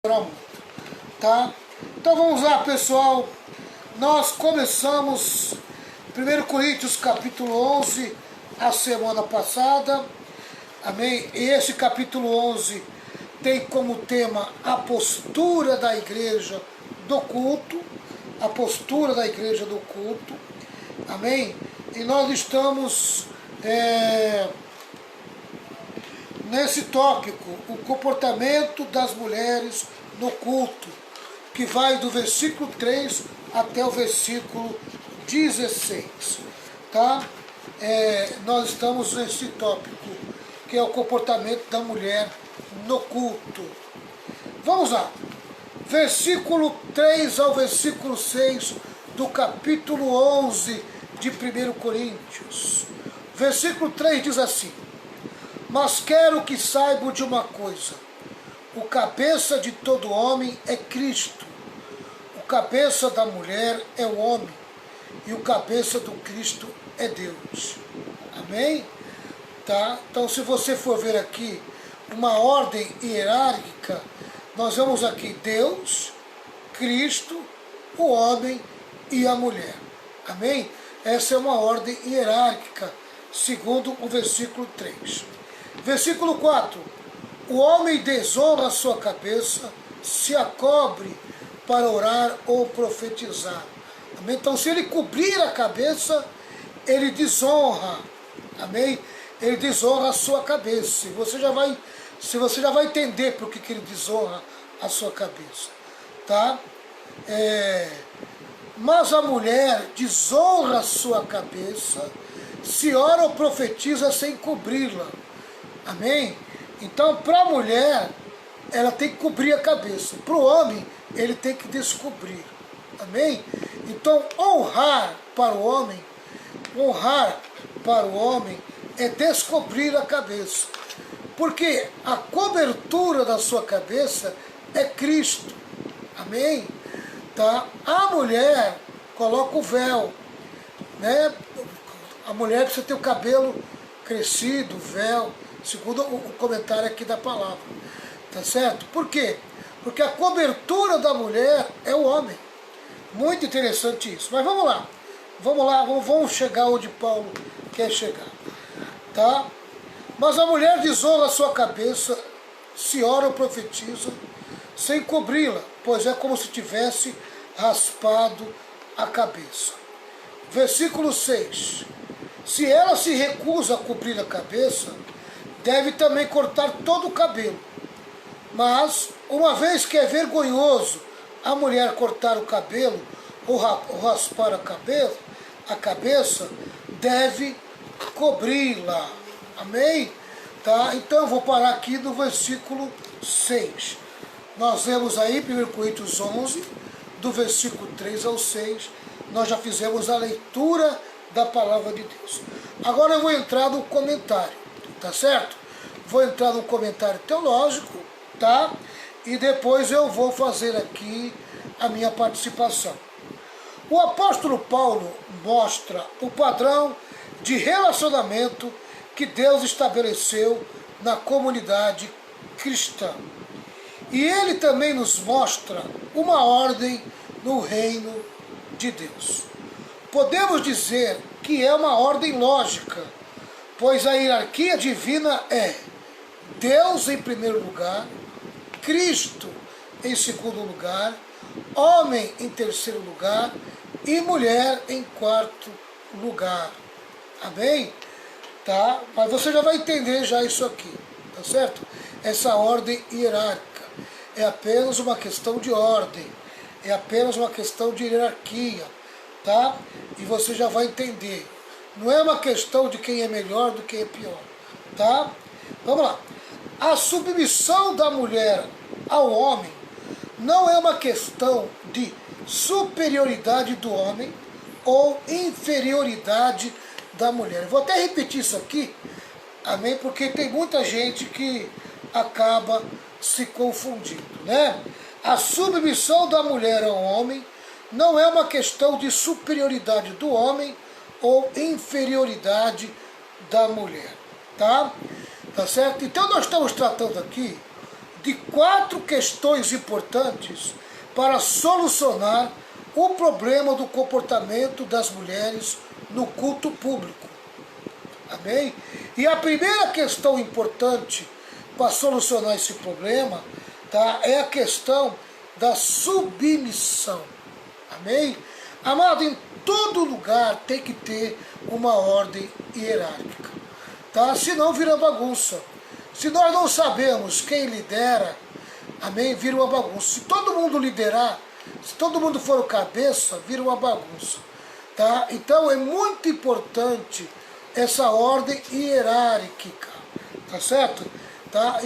Pronto, tá? Então vamos lá, pessoal. Nós começamos 1 Coríntios capítulo 11 a semana passada, amém? E esse capítulo 11 tem como tema a postura da igreja do culto, a postura da igreja do culto, amém? E nós estamos nesse tópico, o comportamento das mulheres no culto, que vai do versículo 3 até o versículo 16, tá? Nós estamos nesse tópico, que é o comportamento da mulher no culto. Vamos lá, versículo 3 ao versículo 6 do capítulo 11 de 1 Coríntios. Versículo 3 diz assim: mas quero que saibam de uma coisa, o cabeça de todo homem é Cristo, o cabeça da mulher é o homem, e o cabeça do Cristo é Deus. Amém? Tá? Então, se você for ver aqui uma ordem hierárquica, nós vemos aqui Deus, Cristo, o homem e a mulher. Amém? Essa é uma ordem hierárquica, segundo o versículo 3. Versículo 4. O homem desonra a sua cabeça, se a cobre para orar ou profetizar. Amém? Então, se ele cobrir a cabeça, ele desonra. Amém? Ele desonra a sua cabeça. Você já vai entender por que ele desonra a sua cabeça. Tá? Mas a mulher desonra a sua cabeça, se ora ou profetiza sem cobri-la. Amém? Então, para a mulher, ela tem que cobrir a cabeça. Para o homem, ele tem que descobrir. Amém? Então, honrar para o homem é descobrir a cabeça. Porque a cobertura da sua cabeça é Cristo. Amém? Tá? A mulher coloca o véu, né? A mulher precisa ter o cabelo crescido, véu, segundo o comentário aqui da palavra, tá certo? Por quê? Porque a cobertura da mulher é o homem. Muito interessante isso. Mas vamos lá, vamos chegar onde Paulo quer chegar, tá? Mas a mulher desonra a sua cabeça, se ora ou profetiza, sem cobri-la, pois é como se tivesse raspado a cabeça. Versículo 6. Se ela se recusa a cobrir a cabeça, deve também cortar todo o cabelo. Mas, uma vez que é vergonhoso a mulher cortar o cabelo ou raspar a cabeça, deve cobri-la. Amém? Tá? Então eu vou parar aqui no versículo 6. Nós vemos aí 1 Coríntios 11, do versículo 3 ao 6, nós já fizemos a leitura da palavra de Deus. Agora eu vou entrar no comentário, tá certo? Vou entrar no comentário teológico, tá? E depois eu vou fazer aqui a minha participação. O apóstolo Paulo mostra o padrão de relacionamento que Deus estabeleceu na comunidade cristã. E ele também nos mostra uma ordem no reino de Deus. Podemos dizer que é uma ordem lógica, pois a hierarquia divina é Deus em primeiro lugar, Cristo em segundo lugar, homem em terceiro lugar e mulher em quarto lugar. Amém? Tá? Mas você já vai entender já isso aqui, tá certo? Essa ordem hierárquica é apenas uma questão de ordem, é apenas uma questão de hierarquia, tá? E você já vai entender. Não é uma questão de quem é melhor do que é pior, tá? Vamos lá. A submissão da mulher ao homem não é uma questão de superioridade do homem ou inferioridade da mulher. Vou até repetir isso aqui, amém? Porque tem muita gente que acaba se confundindo, né? A submissão da mulher ao homem não é uma questão de superioridade do homem ou inferioridade da mulher, tá? Tá certo? Então nós estamos tratando aqui de 4 questões importantes para solucionar o problema do comportamento das mulheres no culto público. Amém? E a primeira questão importante para solucionar esse problema, tá, é a questão da submissão. Amém? Amado, em todo lugar tem que ter uma ordem hierárquica. Tá? Senão vira bagunça. Se nós não sabemos quem lidera, amém, vira uma bagunça. Se todo mundo liderar, se todo mundo for o cabeça, vira uma bagunça. Tá? Então é muito importante essa ordem hierárquica. Tá certo? Tá?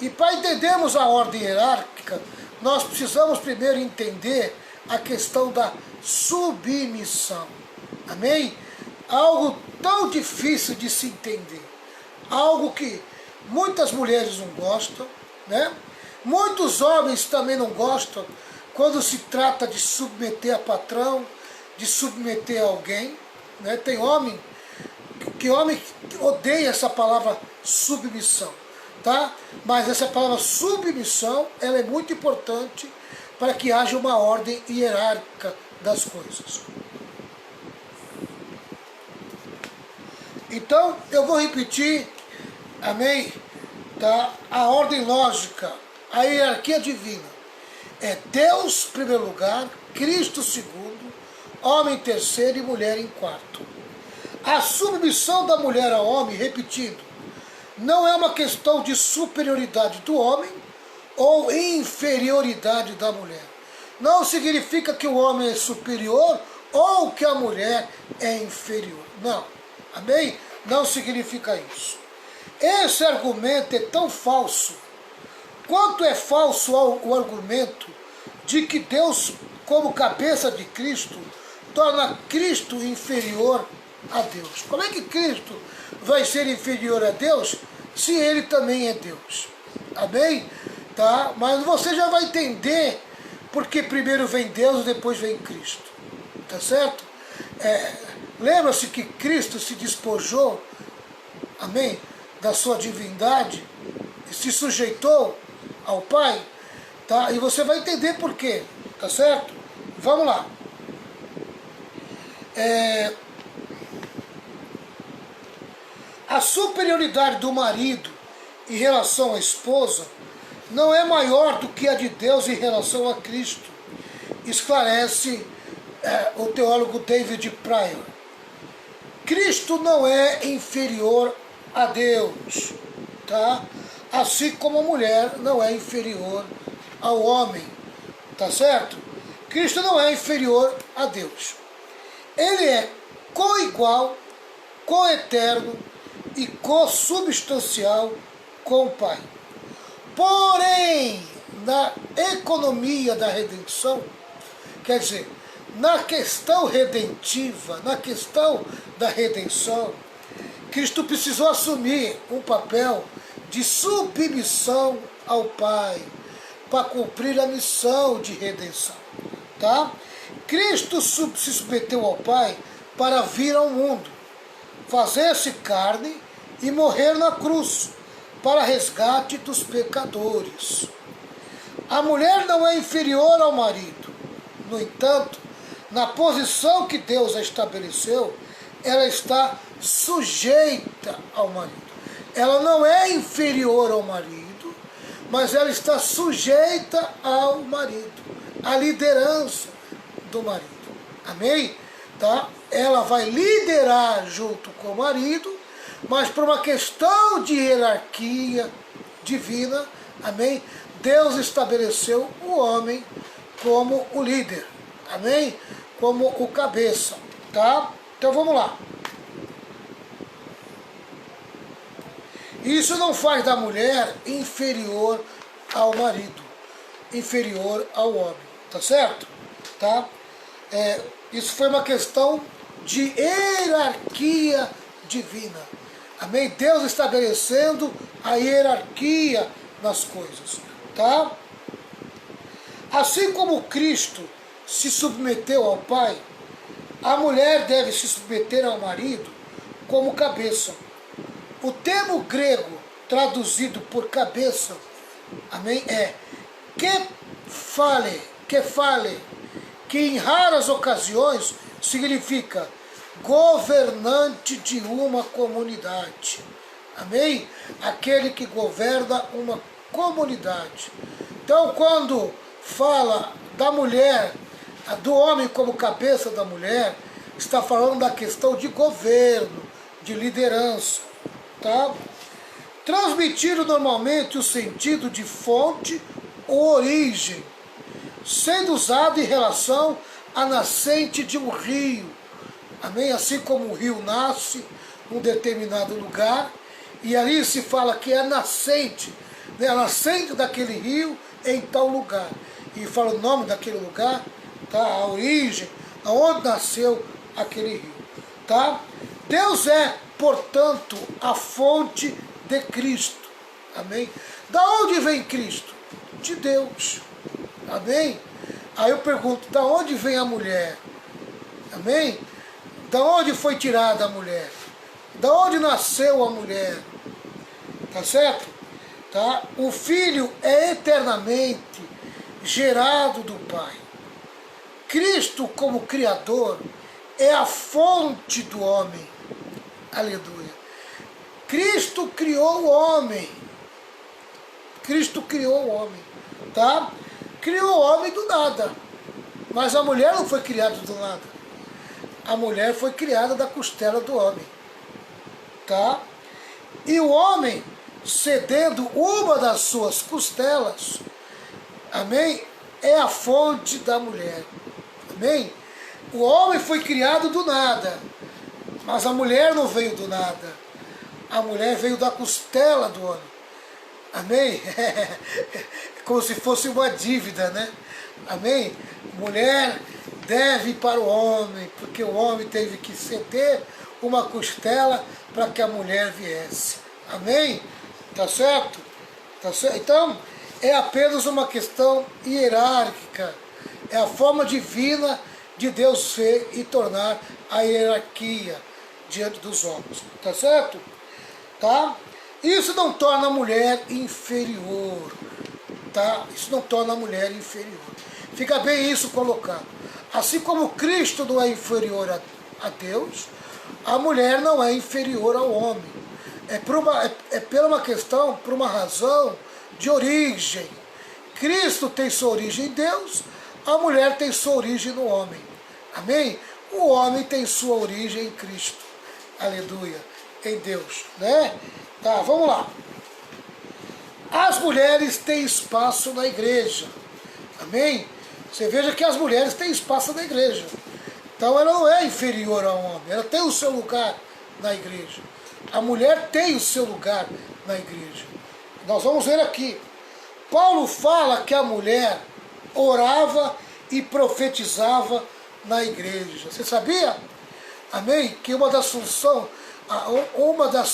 E para entendermos a ordem hierárquica, nós precisamos primeiro entender a questão da submissão. Amém? Algo tão difícil de se entender. Algo que muitas mulheres não gostam, né? Muitos homens também não gostam quando se trata de submeter a patrão, de submeter a alguém, né? Tem homem que odeia essa palavra submissão, tá? Mas essa palavra submissão, ela é muito importante para que haja uma ordem hierárquica das coisas. Então, eu vou repetir, amém? Tá? A ordem lógica, a hierarquia divina. É Deus em primeiro lugar, Cristo segundo, homem terceiro e mulher em quarto. A submissão da mulher ao homem, repetindo, não é uma questão de superioridade do homem ou inferioridade da mulher. Não significa que o homem é superior ou que a mulher é inferior. Não. Amém? Não significa isso. Esse argumento é tão falso quanto é falso o argumento de que Deus, como cabeça de Cristo, torna Cristo inferior a Deus. Como é que Cristo vai ser inferior a Deus se ele também é Deus? Amém? Tá? Mas você já vai entender porque primeiro vem Deus e depois vem Cristo. Tá certo? Lembra-se que Cristo se despojou, amém, da sua divindade e se sujeitou ao Pai, tá? E você vai entender por quê, tá certo? Vamos lá. A superioridade do marido em relação à esposa não é maior do que a de Deus em relação a Cristo, esclarece o teólogo David Pryor. Cristo não é inferior a Deus, tá? Assim como a mulher não é inferior ao homem, tá certo? Cristo não é inferior a Deus. Ele é coigual, coeterno e consubstancial com o Pai. Porém, na economia da redenção, quer dizer, na questão redentiva, na questão da redenção, Cristo precisou assumir um papel de submissão ao Pai para cumprir a missão de redenção, tá? Cristo se submeteu ao Pai para vir ao mundo, fazer-se carne e morrer na cruz para resgate dos pecadores. A mulher não é inferior ao marido. No entanto, na posição que Deus a estabeleceu, ela está sujeita ao marido. Ela não é inferior ao marido, mas ela está sujeita ao marido, à liderança do marido. Amém? Tá? Ela vai liderar junto com o marido, mas por uma questão de hierarquia divina, amém? Deus estabeleceu o homem como o líder, amém? Como o cabeça, tá? Então vamos lá. Isso não faz da mulher inferior ao marido, inferior ao homem, tá certo? Tá? Isso foi uma questão de hierarquia divina. Amém? Deus estabelecendo a hierarquia nas coisas, tá? Assim como Cristo se submeteu ao Pai, a mulher deve se submeter ao marido como cabeça. O termo grego traduzido por cabeça amém, é que fale, que em raras ocasiões significa governante de uma comunidade. Amém? Aquele que governa uma comunidade. Então, quando fala da mulher, do homem como cabeça da mulher, está falando da questão de governo, de liderança. Tá? Transmitindo normalmente o sentido de fonte ou origem, sendo usado em relação à nascente de um rio. Amém? Assim como o rio nasce num determinado lugar, e ali se fala que é nascente, né? A nascente daquele rio em tal lugar. E fala o nome daquele lugar, tá? A origem, aonde nasceu aquele rio. Tá? Deus é, portanto, a fonte de Cristo. Amém? Da onde vem Cristo? De Deus. Amém? Aí eu pergunto, da onde vem a mulher? Amém? Da onde foi tirada a mulher? Da onde nasceu a mulher? Tá certo? Tá? O Filho é eternamente gerado do Pai. Cristo, como Criador, é a fonte do homem. Aleluia. Cristo criou o homem. Cristo criou o homem. Tá? Criou o homem do nada. Mas a mulher não foi criada do nada. A mulher foi criada da costela do homem. Tá? E o homem, cedendo uma das suas costelas, amém? É a fonte da mulher. Amém? O homem foi criado do nada, mas a mulher não veio do nada. A mulher veio da costela do homem. Amém? Como se fosse uma dívida, né? Amém? Mulher deve para o homem, porque o homem teve que ceder uma costela para que a mulher viesse. Amém? Tá certo? Tá certo? Então, é apenas uma questão hierárquica. É a forma divina de Deus ver e tornar a hierarquia diante dos homens. Tá certo? Tá? Isso não torna a mulher inferior. Tá? Isso não torna a mulher inferior. Fica bem isso colocado. Assim como Cristo não é inferior a Deus, a mulher não é inferior ao homem. É pela uma questão, por uma razão de origem. Cristo tem sua origem em Deus, a mulher tem sua origem no homem. Amém? O homem tem sua origem em Cristo. Aleluia. Em Deus. Né? Tá, vamos lá. As mulheres têm espaço na igreja. Amém? Você veja que as mulheres têm espaço na igreja. Então ela não é inferior ao homem. Ela tem o seu lugar na igreja. A mulher tem o seu lugar na igreja. Nós vamos ver aqui. Paulo fala que a mulher orava e profetizava na igreja. Você sabia? Amém? Que uma das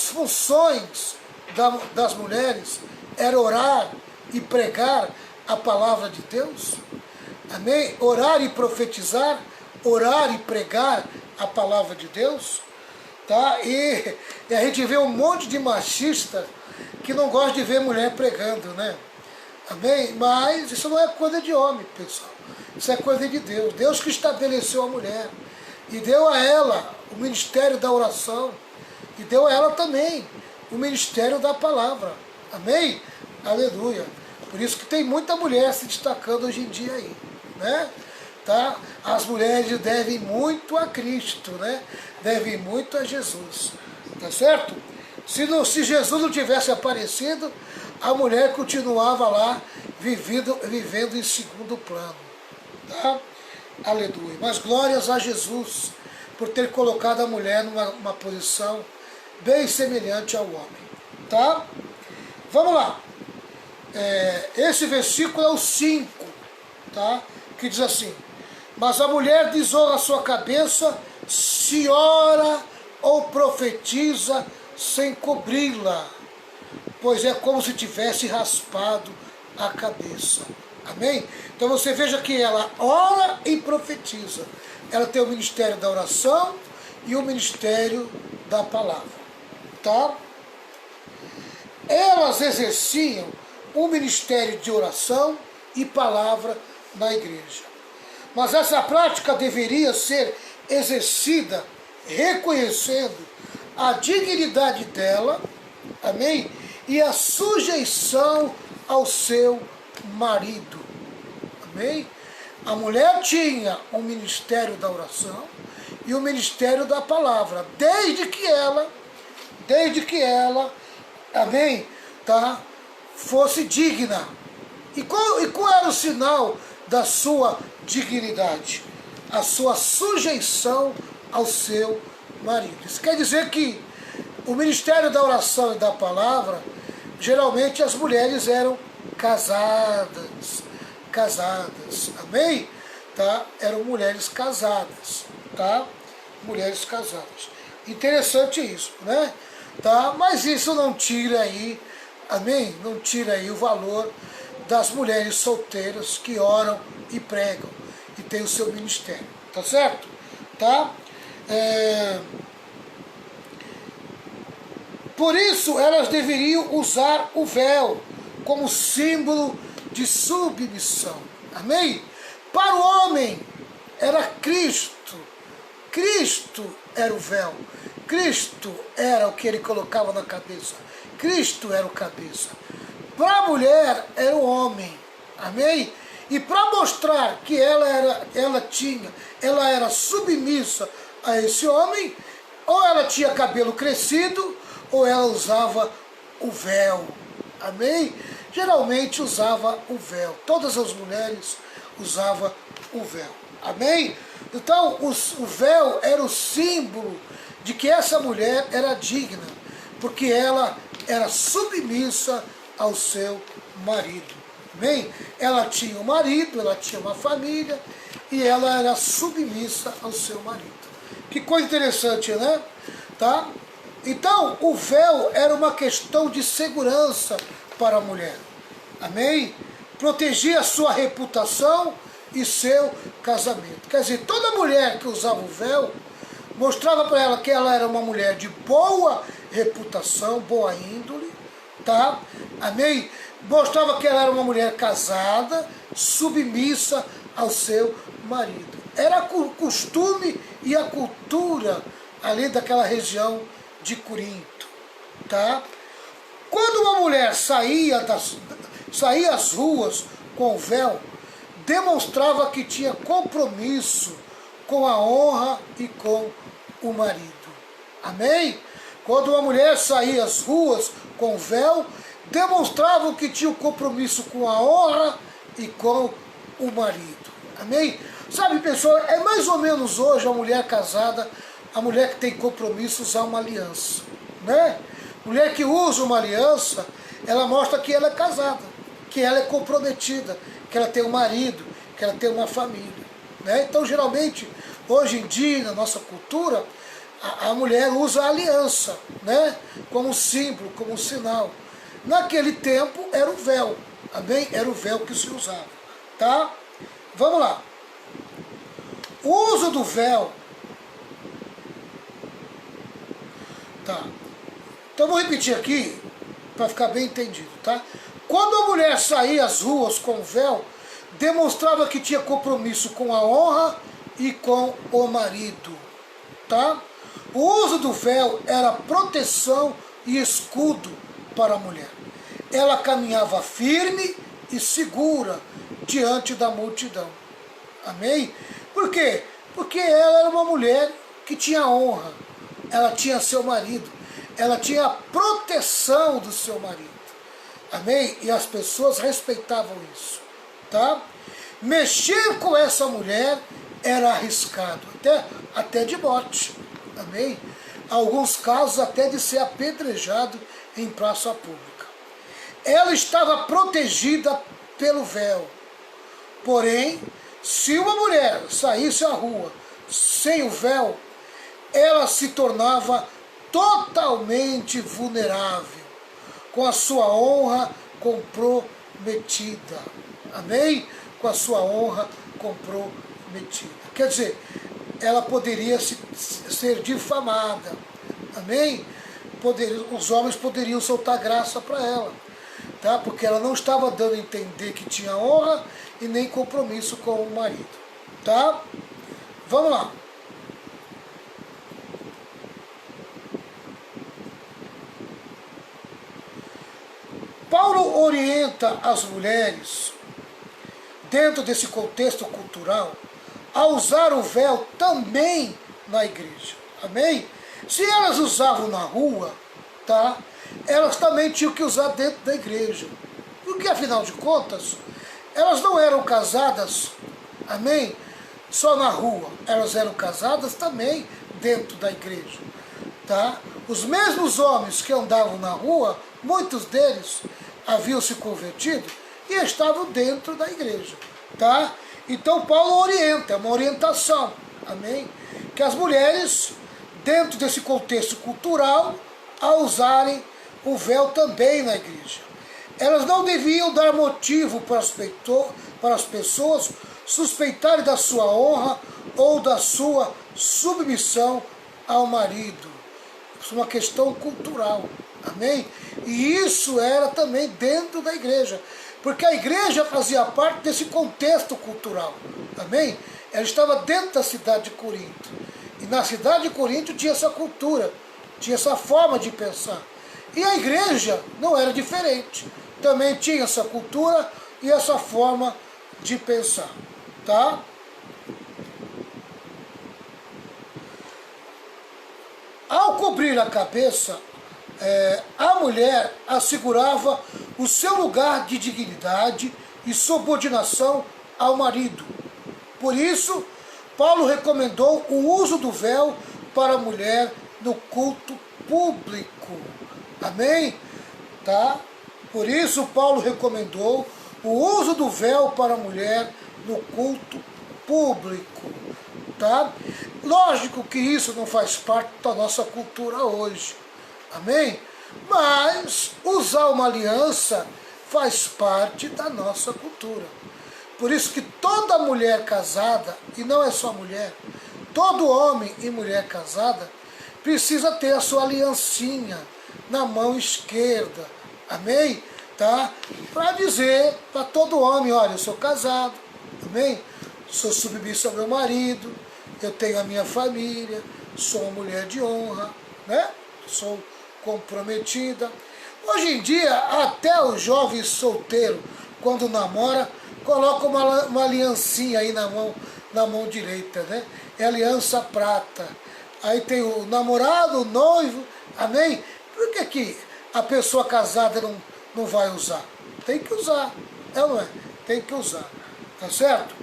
funções das mulheres era orar e pregar a palavra de Deus. Amém? Orar e profetizar, orar e pregar a palavra de Deus. Tá? E a gente vê um monte de machista que não gosta de ver mulher pregando, né? Amém? Mas isso não é coisa de homem, pessoal. Isso é coisa de Deus. Deus que estabeleceu a mulher. E deu a ela o ministério da oração. E deu a ela também o ministério da palavra. Amém? Aleluia. Por isso que tem muita mulher se destacando hoje em dia aí. Né? Tá? As mulheres devem muito a Cristo, né? Devem muito a Jesus. Tá certo? Se Jesus não tivesse aparecido, a mulher continuava lá vivendo em segundo plano. Tá? Aleluia. Mas glórias a Jesus por ter colocado a mulher numa posição bem semelhante ao homem. Tá? Vamos lá. Esse versículo é o 5, tá? Que diz assim: mas a mulher desonra a sua cabeça se ora ou profetiza sem cobri-la, pois é como se tivesse raspado a cabeça. Amém? Então você veja que ela ora e profetiza. Ela tem o ministério da oração e o ministério da palavra. Tá? Elas exerciam um ministério de oração e palavra na igreja. Mas essa prática deveria ser exercida reconhecendo a dignidade dela, amém? E a sujeição ao seu marido, amém? A mulher tinha o ministério da oração e o ministério da palavra, desde que ela, amém, tá, fosse digna. E qual era o sinal da sua dignidade? A sua sujeição ao seu marido. Isso quer dizer que o ministério da oração e da palavra, geralmente as mulheres eram casadas, amém? Tá? Eram mulheres casadas, tá? Mulheres casadas. Interessante isso, né? Tá? Mas isso não tira aí, amém? Não tira aí o valor das mulheres solteiras que oram e pregam e têm o seu ministério, tá certo? Tá? Por isso elas deveriam usar o véu como símbolo de submissão, amém? Para o homem era Cristo era o véu, Cristo era o que ele colocava na cabeça, Cristo era o cabeça. Para a mulher era o homem, amém? E para mostrar que ela era submissa a esse homem, ou ela tinha cabelo crescido, ou ela usava o véu, amém? Geralmente usava o véu, todas as mulheres usavam o véu, amém? Então o véu era o símbolo de que essa mulher era digna, porque ela era submissa ao seu marido, amém? Ela tinha um marido, ela tinha uma família, e ela era submissa ao seu marido. Que coisa interessante, né? Tá? Então, o véu era uma questão de segurança para a mulher, amém? Protegia a sua reputação e seu casamento. Quer dizer, toda mulher que usava o véu mostrava para ela que ela era uma mulher de boa reputação, boa índole, tá? Amém? Mostrava que ela era uma mulher casada, submissa ao seu marido. Era o costume e a cultura ali daquela região de Corinto, tá? Quando uma mulher saía às ruas com o véu, demonstrava que tinha compromisso com a honra e com o marido. Amém? Quando uma mulher saía às ruas com o véu, demonstrava que tinha um compromisso com a honra e com o marido. Amém? Sabe, pessoal, é mais ou menos hoje a mulher casada, a mulher que tem compromisso usar uma aliança, né? Mulher que usa uma aliança, ela mostra que ela é casada, que ela é comprometida, que ela tem um marido, que ela tem uma família, né? Então, geralmente, hoje em dia, na nossa cultura, a mulher usa a aliança, né? Como símbolo, como sinal. Naquele tempo era o véu, amém? Era o véu que se usava, tá? Vamos lá. O uso do véu, tá? Então vou repetir aqui para ficar bem entendido, tá? Quando a mulher saía às ruas com o véu, demonstrava que tinha compromisso com a honra e com o marido, tá? O uso do véu era proteção e escudo para a mulher. Ela caminhava firme e segura diante da multidão. Amém? Por quê? Porque ela era uma mulher que tinha honra, ela tinha seu marido, ela tinha a proteção do seu marido. Amém? E as pessoas respeitavam isso, tá? Mexer com essa mulher era arriscado, até de morte. Amém? Alguns casos até de ser apedrejado em praça pública. Ela estava protegida pelo véu. Porém, se uma mulher saísse à rua sem o véu, ela se tornava totalmente vulnerável, com a sua honra comprometida. Amém? Com a sua honra comprometida. Quer dizer, ela poderia ser difamada. Amém? Os homens poderiam soltar graça para ela. tá? Porque ela não estava dando a entender que tinha honra e nem compromisso com o marido, tá? Vamos lá. Paulo orienta as mulheres, dentro desse contexto cultural, a usar o véu também na igreja. Amém? Se elas usavam na rua, tá? Elas também tinham que usar dentro da igreja. Porque, afinal de contas, elas não eram casadas, amém? Só na rua. Elas eram casadas também dentro da igreja, tá? Os mesmos homens que andavam na rua, muitos deles haviam se convertido e estavam dentro da igreja, tá? Então Paulo orienta, é uma orientação, amém? Que as mulheres, dentro desse contexto cultural, a usarem o véu também na igreja. Elas não deviam dar motivo para as pessoas suspeitarem da sua honra ou da sua submissão ao marido. Isso é uma questão cultural, amém? E isso era também dentro da igreja, porque a igreja fazia parte desse contexto cultural, amém? Ela estava dentro da cidade de Corinto, e na cidade de Corinto tinha essa cultura, tinha essa forma de pensar. E a igreja não era diferente, também tinha essa cultura e essa forma de pensar, tá? Ao cobrir a cabeça, a mulher assegurava o seu lugar de dignidade e subordinação ao marido. Por isso, Paulo recomendou o uso do véu para a mulher no culto público. Amém? Tá? Por isso, Paulo recomendou o uso do véu para a mulher no culto público. Tá? Lógico que isso não faz parte da nossa cultura hoje. Amém? Mas usar uma aliança faz parte da nossa cultura. Por isso que toda mulher casada, e não é só mulher, todo homem e mulher casada precisa ter a sua aliancinha na mão esquerda. Amém? Tá? Para dizer para todo homem, olha, eu sou casado, amém? Sou submisso ao meu marido, eu tenho a minha família, sou uma mulher de honra, né? Sou comprometida. Hoje em dia, até o jovem solteiro, quando namora, coloca uma aliancinha aí na mão direita, né? É aliança prata. Aí tem o namorado, o noivo, amém? Por que a pessoa casada não vai usar? Tem que usar, é ou não é? Tem que usar, tá certo?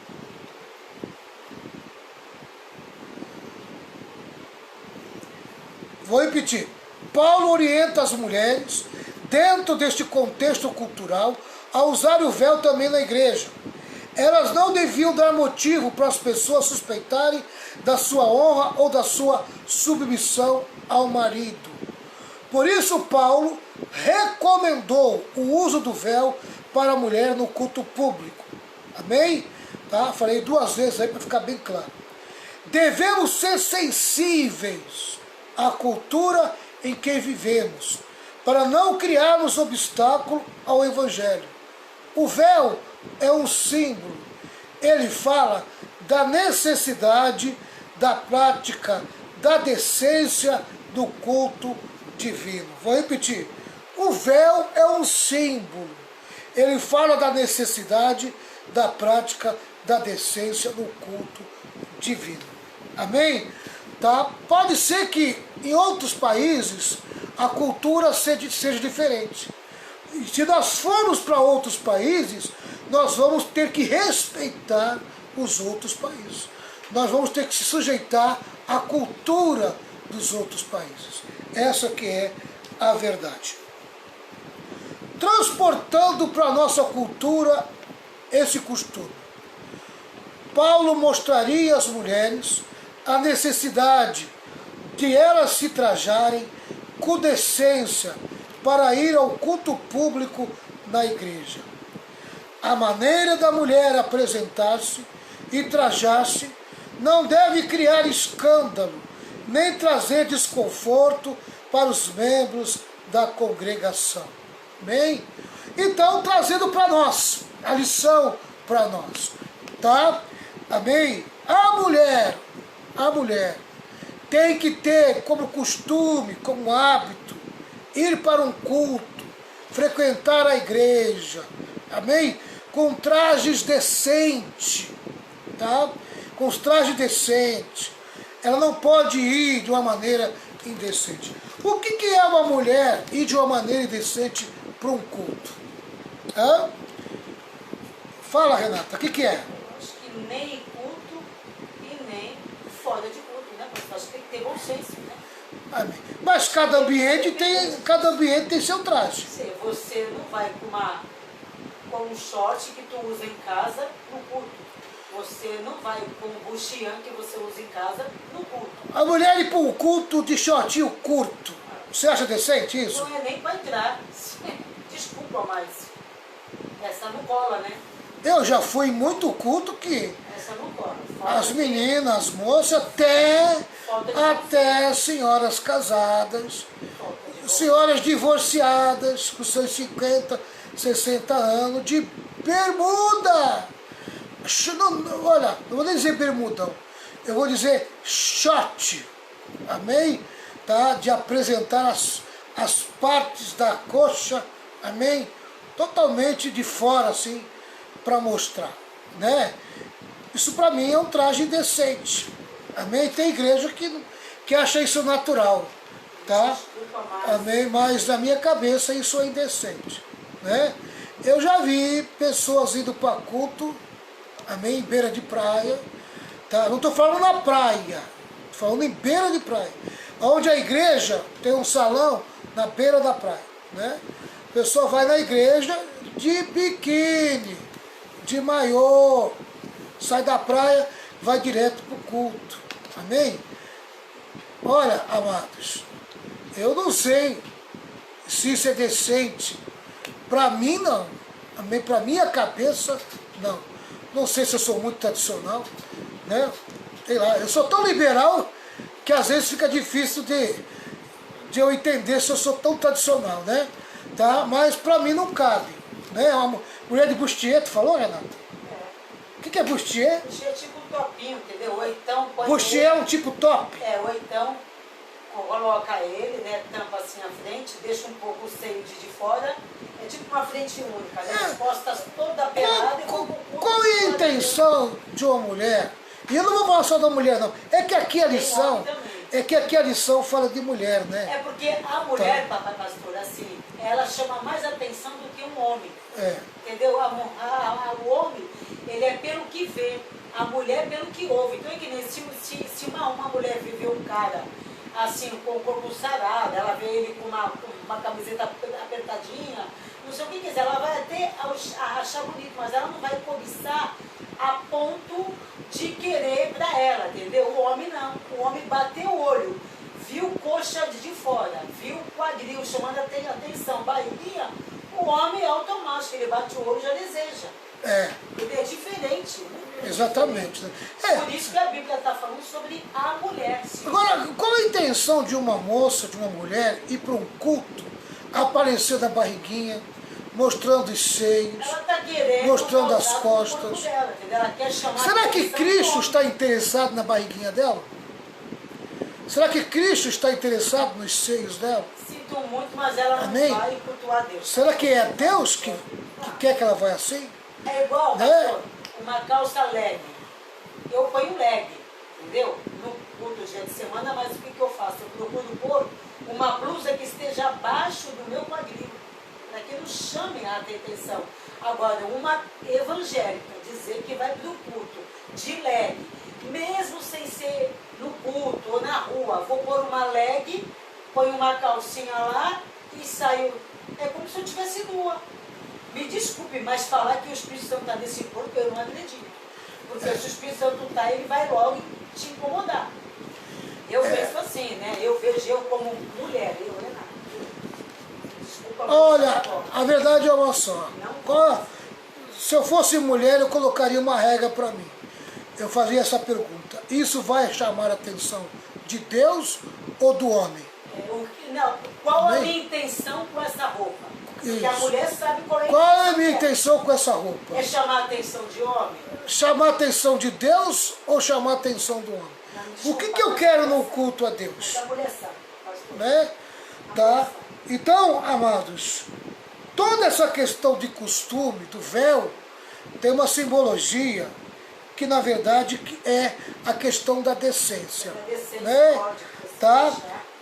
Vou repetir. Paulo orienta as mulheres, dentro deste contexto cultural, a usar o véu também na igreja. Elas não deviam dar motivo para as pessoas suspeitarem da sua honra ou da sua submissão ao marido. Por isso, Paulo recomendou o uso do véu para a mulher no culto público. Amém? Tá? Falei 2 vezes aí para ficar bem claro. Devemos ser sensíveis à cultura em que vivemos, para não criarmos obstáculo ao Evangelho. O véu é um símbolo. Ele fala da necessidade da prática, da decência do culto divino. Vou repetir. O véu é um símbolo. Ele fala da necessidade da prática, da decência do culto divino. Amém? Tá? Pode ser que em outros países a cultura seja diferente. E se nós formos para outros países, nós vamos ter que respeitar os outros países. Nós vamos ter que se sujeitar à cultura dos outros países. Essa que é a verdade. Transportando para a nossa cultura esse costume, Paulo mostraria às mulheres a necessidade de elas se trajarem com decência para ir ao culto público na igreja. A maneira da mulher apresentar-se e trajar-se não deve criar escândalo, nem trazer desconforto para os membros da congregação. Amém? Então, trazendo para nós, a lição para nós, tá? Amém? A mulher tem que ter como costume, como hábito, ir para um culto, frequentar a igreja, amém? Com trajes decentes, tá? Com os trajes decentes. Ela não pode ir de uma maneira indecente. O que é uma mulher ir de uma maneira indecente para um culto? Hã? Fala, Renata, o que é? Acho que nem em culto e nem fora de culto, né? Mas acho que tem que ter bom senso, né? Amém. Mas cada ambiente tem seu traje. Sim, você não vai com um short que tu usa em casa no culto. Você não vai com um buchian que você usa em casa no culto. A mulher ir para um culto de shortinho curto, você acha decente isso? Não é nem para entrar. Desculpa, mas essa não cola, né? Eu já fui em muito culto que Essa não cola. as meninas, as moças, até senhoras casadas, senhoras divorciadas, com seus 50, 60 anos, de bermuda. Olha, não vou nem dizer bermudão, eu vou dizer short, amém? Tá? De apresentar as partes da coxa, amém? Totalmente de fora, assim, para mostrar, né? Isso para mim é um traje decente, amém? Tem igreja que acha isso natural, tá? Amém? Mas na minha cabeça isso é indecente, né? Eu já vi pessoas indo para culto, amém, em beira de praia, tá? Não estou falando na praia, estou falando em beira de praia, onde a igreja tem um salão na beira da praia, né? A pessoa vai na igreja de biquíni, de maiô, sai da praia, vai direto para o culto, amém? Olha, amados, eu não sei se isso é decente, para mim não, amém? Para minha cabeça não. Não sei se eu sou muito tradicional, né? Sei lá, eu sou tão liberal que às vezes fica difícil de eu entender se eu sou tão tradicional, né? Tá? Mas pra mim não cabe, né? Uma mulher de bustier, tu falou, Renata? O que é bustier? Bustier é tipo um topinho, entendeu? Ou então... Bustier é um tipo top? Ou então coloca ele, né? Tampa assim a frente, deixa um pouco o seio de fora. É tipo uma frente única, né? As costas toda pelada. Qual é a intenção de uma mulher? E eu não vou falar só da mulher, não. É que aqui a lição fala de mulher, né? É porque a mulher, papai pastor, assim, ela chama mais atenção do que um homem. Entendeu? O homem, ele é pelo que vê. A mulher pelo que ouve. Então é que nem se uma mulher vê um cara assim, com o corpo sarado, ela vê ele com uma camiseta apertadinha, não sei o que quiser, ela vai até achar bonito, mas ela não vai cobiçar a ponto de querer pra ela, entendeu? O homem não. O homem bateu o olho, viu coxa de fora, viu quadril chamando a atenção, barriguinha, o homem é automático, ele bate o olho e já deseja. Ele é diferente, né? Exatamente. Né? Por isso que a Bíblia está falando sobre a mulher. Sim. Agora, qual a intenção de uma moça, de uma mulher, ir para um culto, aparecer da barriguinha, mostrando os seios, mostrando as costas? Ela quer chamar Será que Cristo está interessado na barriguinha dela? Será que Cristo está interessado nos seios dela? Sinto muito, mas ela não vai cultuar Deus. Será que é Deus que quer que ela vá assim? É igual, pastor, uma calça leg. Eu ponho leg, entendeu? No culto dia de semana, mas o que eu faço? Eu procuro pôr uma blusa que esteja abaixo do meu quadril, para que não chame a atenção. Agora, uma evangélica dizer que vai para o culto de leg, mesmo sem ser no culto ou na rua, vou pôr uma leg, ponho uma calcinha lá e saio. É como se eu estivesse nua. Me desculpe, mas falar que o Espírito Santo está nesse corpo, eu não acredito. Porque se o Espírito Santo está, ele vai logo te incomodar. Eu penso assim, né? Eu vejo eu como mulher, eu, Renata. Desculpa. Olha, a verdade é uma só. Se eu fosse mulher, eu colocaria uma regra para mim. Eu fazia essa pergunta. Isso vai chamar a atenção de Deus ou do homem? Qual a minha intenção com essa roupa? Porque a mulher sabe qual é a Qual é a intenção minha dela. intenção com essa roupa? É chamar a atenção de homem? Chamar a atenção de Deus ou chamar a atenção do homem? O que eu quero no culto a Deus? Mas a mulher sabe, pastor. Né? Tá? Então, amados, toda essa questão de costume, do véu, tem uma simbologia que na verdade é a questão da decência. Né? Tá?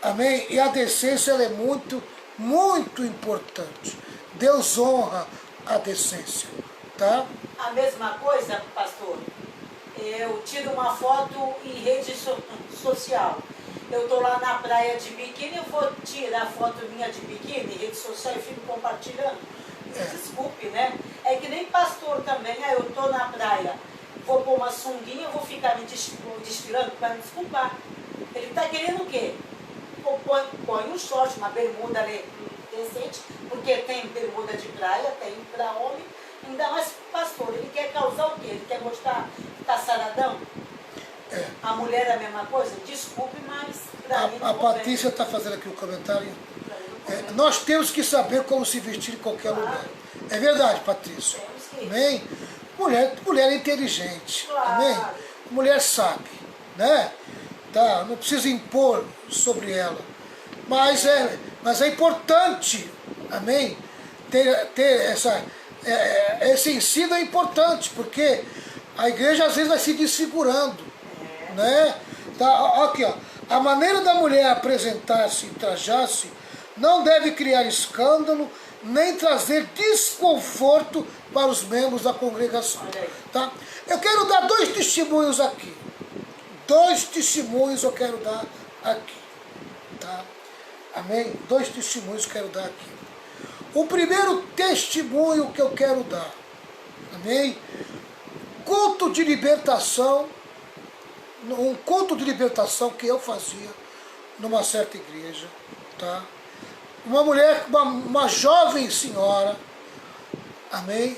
Amém? E a decência ela é muito, muito importante. Deus honra a decência. Tá? A mesma coisa, pastor, eu tiro uma foto em rede social. Eu estou lá na praia de biquíni, eu vou tirar foto minha de biquíni, rede social e fico compartilhando. Desculpe, né? É que nem pastor também, eu estou na praia, vou pôr uma sunguinha, eu vou ficar me desfilando para me desculpar. Ele está querendo o quê? Põe um short, uma bermuda decente, porque tem bermuda de praia, tem para homem, ainda mais pastor, ele quer causar o quê? Ele quer mostrar que está saradão? A mulher é a mesma coisa? Desculpe, mas para mim não A Patrícia está fazendo aqui o comentário. Nós temos que saber como se vestir em qualquer lugar. É verdade, Patrícia. Amém? Mulher é inteligente. Claro. Amém? Mulher sabe. Né? Tá? Não precisa impor sobre ela. Mas é importante, amém? Ter esse ensino é importante, porque a igreja às vezes vai se desfigurando. Né? Tá, aqui, ó. A maneira da mulher apresentar-se e trajar-se não deve criar escândalo nem trazer desconforto para os membros da congregação. Tá? Eu quero dar 2 testemunhos aqui. 2 testemunhos eu quero dar aqui. Tá? Amém? 2 testemunhos eu quero dar aqui. O primeiro testemunho que eu quero dar. Amém? Culto de libertação. Um culto de libertação que eu fazia numa certa igreja, tá? Uma mulher, uma jovem senhora, amém,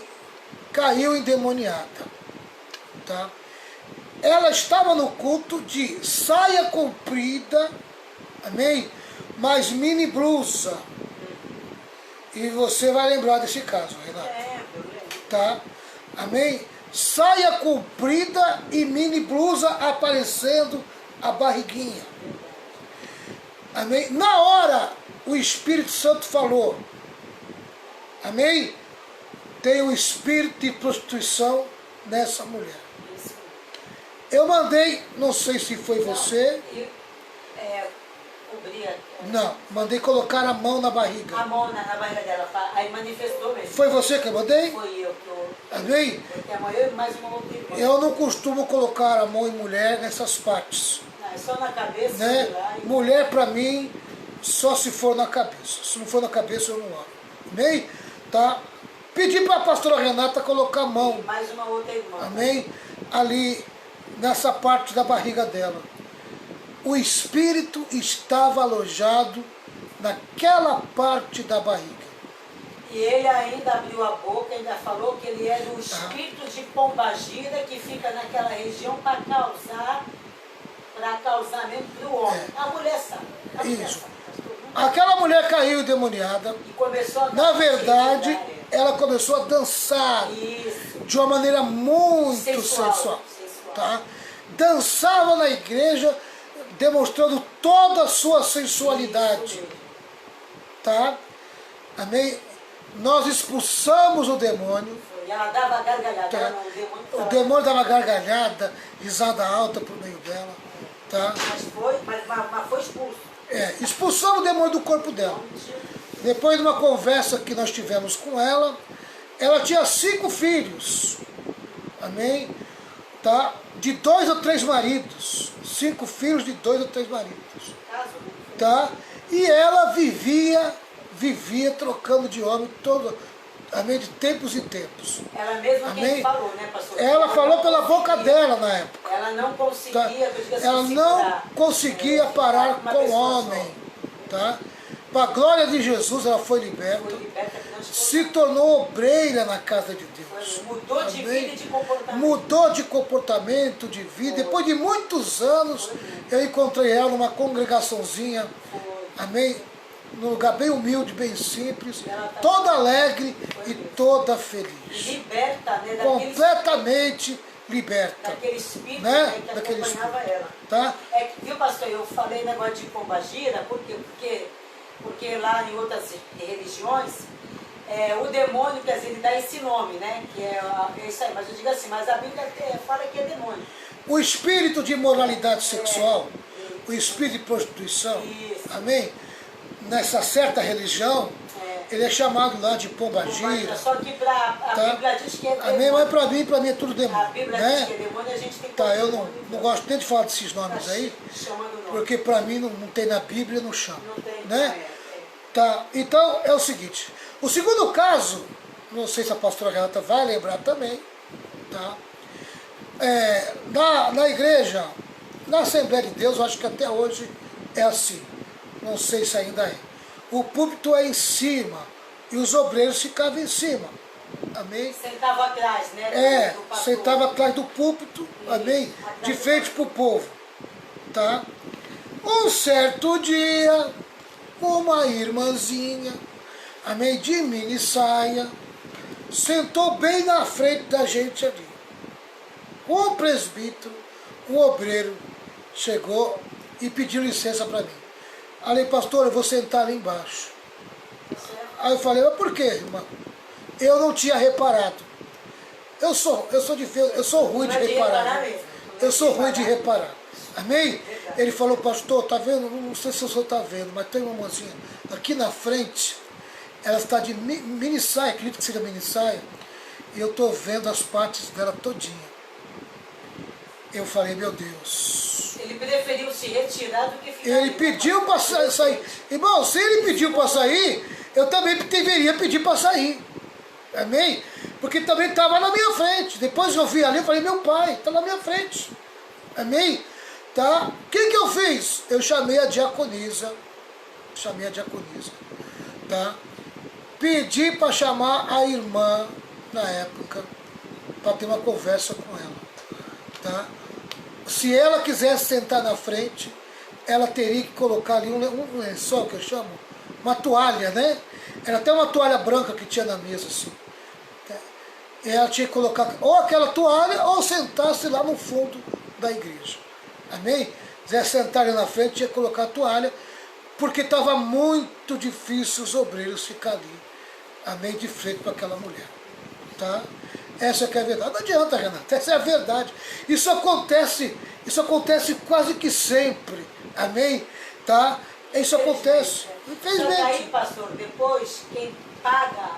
caiu endemoniada, tá? Ela estava no culto de saia comprida, amém, mas mini blusa. E você vai lembrar desse caso, Renato, tá? Amém? Saia comprida e mini blusa aparecendo a barriguinha. Amém? Na hora, o Espírito Santo falou. Amém? Tem um espírito de prostituição nessa mulher. Eu mandei, não sei se foi você. Não, mandei colocar a mão na barriga. A mão na barriga dela, aí manifestou mesmo. Foi você que eu mandei? Foi eu que eu... Amém? Porque amanhã eu e mais uma outra irmã. Eu não costumo colocar a mão em mulher nessas partes. Não, é só na cabeça. Né? Lá, e... Mulher para mim, só se for na cabeça. Se não for na cabeça, eu não oro. Amém? Tá? Pedi para a pastora Renata colocar a mão. E mais uma outra irmã. Amém? Ali, nessa parte da barriga dela. O espírito estava alojado naquela parte da barriga. E ele ainda abriu a boca, ainda falou que ele era o espírito de pombagira que fica naquela região para causar mesmo para o homem. A mulher sabe. A mulher Isso. sabe. Aquela mulher caiu endemoniada. E começou a Na verdade, ela começou a dançar. Isso. De uma maneira muito sensual. Tá? Dançava na igreja, demonstrando toda a sua sensualidade. Tá? Amém? Nós expulsamos o demônio. E ela dava gargalhada. Tá? O O demônio dava gargalhada, risada alta por meio dela. Tá? Mas foi expulso. Expulsamos o demônio do corpo dela. Depois de uma conversa que nós tivemos com ela tinha 5 filhos. Amém? Tá? De 2 ou 3 maridos. 5 filhos de 2 ou 3 maridos. Tá? E ela vivia trocando de homem todo, amém, de tempos em tempos. Ela mesma amém? quem falou, né, pastor? Ela falou pela boca dela na época. Ela não conseguia, Tá? Ela não conseguia parar com o homem. Tá? Para a glória de Jesus, ela foi liberta. Se tornou obreira na casa de Deus. Mudou de vida e de comportamento. Mudou de comportamento, de vida. Depois de muitos anos, eu encontrei ela numa congregaçãozinha. Amém? num lugar bem humilde, bem simples, Ela tá- toda alegre Foi e mesmo. toda E feliz. liberta, né, Completamente liberta. daquele espírito, Né? né, que Daquele acompanhava ela. Tá? É que, viu, pastor, eu falei negócio de pombagira, por quê? Porque lá em outras religiões, o demônio, quer dizer, ele dá esse nome, né? Que é isso aí, mas eu digo assim, mas a Bíblia fala que é demônio. O espírito de imoralidade sexual, o espírito de prostituição, Isso. amém? Nessa certa religião, ele é chamado lá de pombagira. Pombagira. Só que a Tá? Bíblia diz que é demônio. Amém? Mas para mim é tudo A demônio. Bíblia Né? diz que é demônio e a gente tem que Tá, eu demônio, não gosto nem de falar desses nomes tá aí, chamando o nome. porque para mim não tem na Bíblia, não chama. Não tem, Né? Tá, então é o seguinte, o segundo caso, não sei se a pastora Renata vai lembrar também, tá? Na igreja, na Assembleia de Deus, eu acho que até hoje é assim, não sei se ainda é. O púlpito é em cima e os obreiros ficavam em cima, amém? Sentava atrás, né? do pastor. Sentava atrás do púlpito, amém? De frente para o povo, tá? Um certo dia, uma irmãzinha, amém, de mini saia, sentou bem na frente da gente ali. O presbítero, o obreiro, chegou e pediu licença para mim. Falei, pastor, eu vou sentar ali embaixo. Aí eu falei, mas por quê, irmão? Eu não tinha reparado. Eu sou ruim de reparar. Eu sou ruim de reparar. Amém? Ele falou, pastor, tá vendo? Não sei se o senhor está vendo, mas tem uma mocinha aqui na frente, ela está de mini saia, acredito que seja mini saia, e eu estou vendo as partes dela todinha. Eu falei, meu Deus. Ele preferiu se retirar do que ficar. Ele pediu para sair. Irmão, se ele pediu para sair, eu também deveria pedir para sair. Amém? Porque também estava na minha frente. Depois eu vi ali e falei, meu pai, está na minha frente. Amém? Tá? O que eu fiz? Eu chamei a diaconisa. Tá? Pedi para chamar a irmã, na época, para ter uma conversa com ela. Tá? Se ela quisesse sentar na frente, ela teria que colocar ali um lençol, que eu chamo, uma toalha, né? Era até uma toalha branca que tinha na mesa, assim. Ela tinha que colocar ou aquela toalha, ou sentar-se lá no fundo da igreja. Amém? Se quisesse sentar ali na frente, tinha que colocar a toalha, porque estava muito difícil os obreiros ficar ali, amém, de frente para aquela mulher. Tá? Essa que é a verdade. Não adianta, Renata, essa é a verdade. Isso acontece quase que sempre. Amém? Tá? Isso acontece. Infelizmente. Só que aí, pastor, depois, quem paga,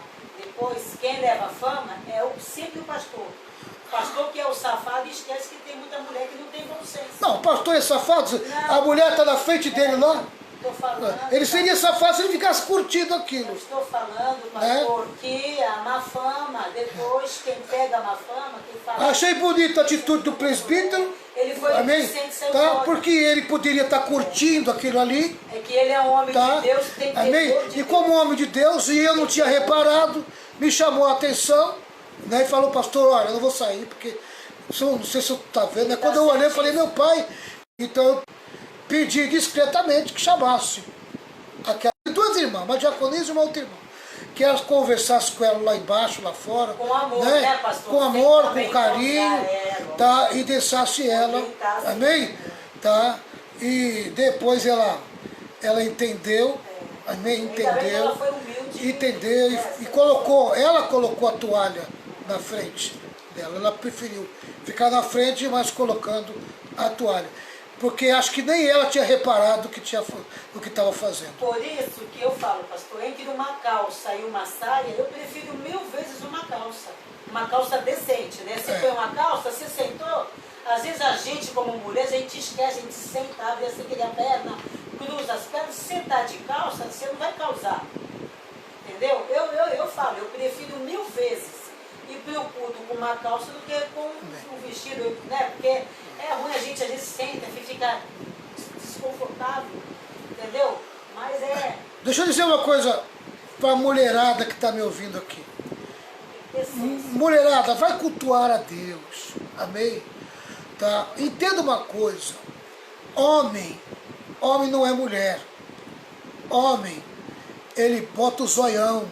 quem leva fama, sempre o pastor. O pastor que é o safado esquece que tem muita mulher que não tem bom senso. Não, o pastor é safado. Não. A mulher está na frente dele lá. Estou falando. Ele seria safado se ele ficasse curtindo aquilo. Eu estou falando, pastor, que a má fama, depois quem pega a má fama, quem fala. Achei bonita a atitude do presbítero. Ele foi Amém? inocente, saiu Tá? fora. Porque ele poderia estar curtindo aquilo ali. É que ele é um homem Tá? de Deus, tem Amém? temor de E como homem de Deus, e eu não tinha reparado, me chamou a atenção, né? E falou, pastor, olha, eu não vou sair, porque não sei se você está vendo, né? Quando eu olhei, eu falei, meu pai, então eu pedi discretamente que chamasse aquelas duas irmãs, uma diaconisa e uma outra irmã, que elas conversassem com ela lá embaixo, lá fora, Com amor, né, pastor? Com amor, Também com carinho, tá? E deixasse ela, amém? Tá? E depois ela entendeu, amém? Entendeu, Ela foi humilde. entendeu e ela colocou a toalha na frente dela. Ela preferiu ficar na frente, mas colocando a toalha. Porque acho que nem ela tinha reparado o que estava fazendo. Por isso que eu falo, pastor, entre uma calça e uma saia, eu prefiro 1000 vezes uma calça. Uma calça decente, né? Você põe uma calça, você sentou, às vezes a gente como mulher, a gente esquece, a gente senta, abre assim aquele a perna, cruza as pernas, se você tá de calça, você não vai causar. Entendeu? Eu falo, eu prefiro 1000 vezes ir pro culto com uma calça do que com um vestido, né? Porque é ruim, a gente às vezes senta e fica desconfortável, entendeu? Mas Deixa eu dizer uma coisa para a mulherada que está me ouvindo aqui. Mulherada, vai cultuar a Deus, amém? Tá? Entenda uma coisa, homem não é mulher, homem ele bota o zoião,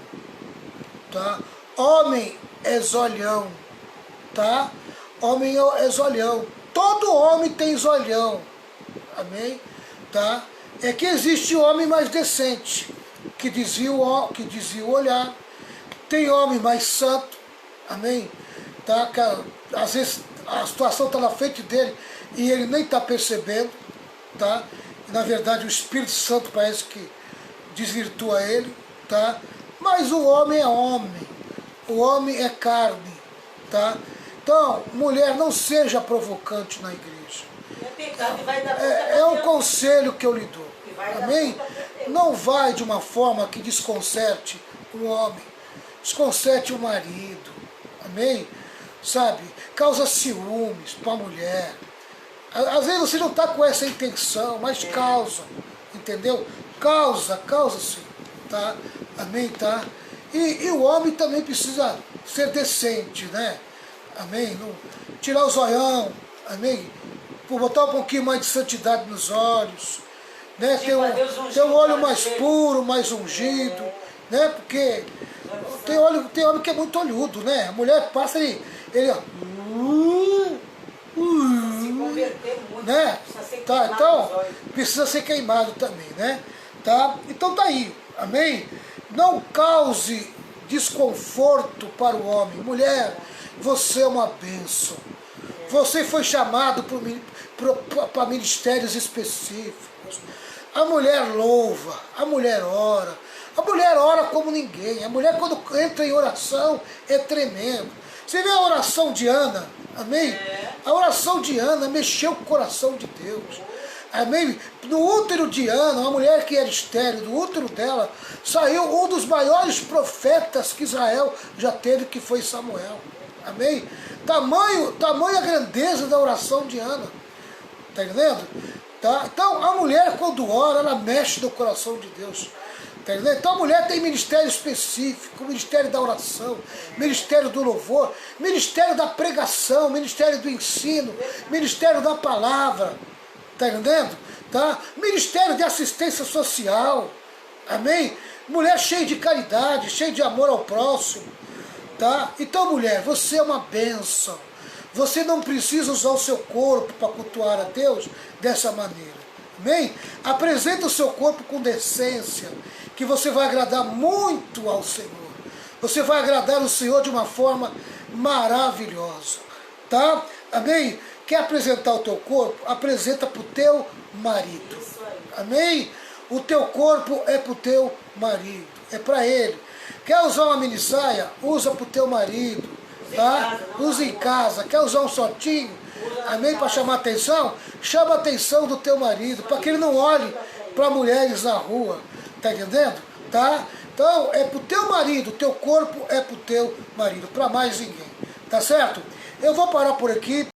tá? Homem é zolhão, tá? Homem é zolhão. Todo homem tem zolhão, amém? Tá? É que existe homem mais decente, que desvia o olhar. Tem homem mais santo, amém? Tá? Que às vezes a situação está na frente dele e ele nem está percebendo, tá? Na verdade o Espírito Santo parece que desvirtua ele, tá? Mas o homem é homem, o homem é carne, tá? Então, mulher, não seja provocante na igreja. É pecado e vai dar É um conselho que eu lhe dou, amém? Não vai de uma forma que desconcerte o homem, desconcerte o marido, amém? Sabe? Causa ciúmes para a mulher. Às vezes você não está com essa intenção, mas causa, entendeu? Causa sim, tá? Amém, tá? E o homem também precisa ser decente, né? Amém? Não, tirar o zoião, amém? Botar um pouquinho mais de santidade nos olhos, né? Ter um olho mais puro, mais ungido, né? Porque tem homem que é muito olhudo, né? A mulher passa ele se converter muito, né? Tá, então precisa ser queimado também, né? Tá? Então tá aí, amém? Não cause desconforto para o homem. Mulher, você é uma bênção. Você foi chamado para ministérios específicos. A mulher louva, a mulher ora como ninguém. A mulher quando entra em oração é tremendo. Você vê a oração de Ana, amém? A oração de Ana mexeu com o coração de Deus. Amém? No útero de Ana, uma mulher que era estéril, do útero dela, saiu um dos maiores profetas que Israel já teve, que foi Samuel. Amém? Tamanha grandeza da oração de Ana. Está entendendo? Tá? Então, a mulher, quando ora, ela mexe no coração de Deus. Tá entendendo? Então, a mulher tem ministério específico, ministério da oração, ministério do louvor, ministério da pregação, ministério do ensino, ministério da palavra. Está entendendo? Tá? Ministério de assistência social. Amém? Mulher cheia de caridade, cheia de amor ao próximo. Tá? Então, mulher, você é uma bênção. Você não precisa usar o seu corpo para cultuar a Deus dessa maneira. Amém? Apresenta o seu corpo com decência, que você vai agradar muito ao Senhor. Você vai agradar o Senhor de uma forma maravilhosa. Tá? Amém? Quer apresentar o teu corpo? Apresenta para o teu marido. Amém? O teu corpo é para o teu marido. É para ele. Quer usar uma minissaia? Usa para o teu marido. Tá? Usa em casa. Quer usar um shortinho? Amém? Para chamar atenção? Chama a atenção do teu marido. Para que ele não olhe para mulheres na rua. Tá entendendo? Tá? Então, é para o teu marido. O teu corpo é para o teu marido. Para mais ninguém. Tá certo? Eu vou parar por aqui.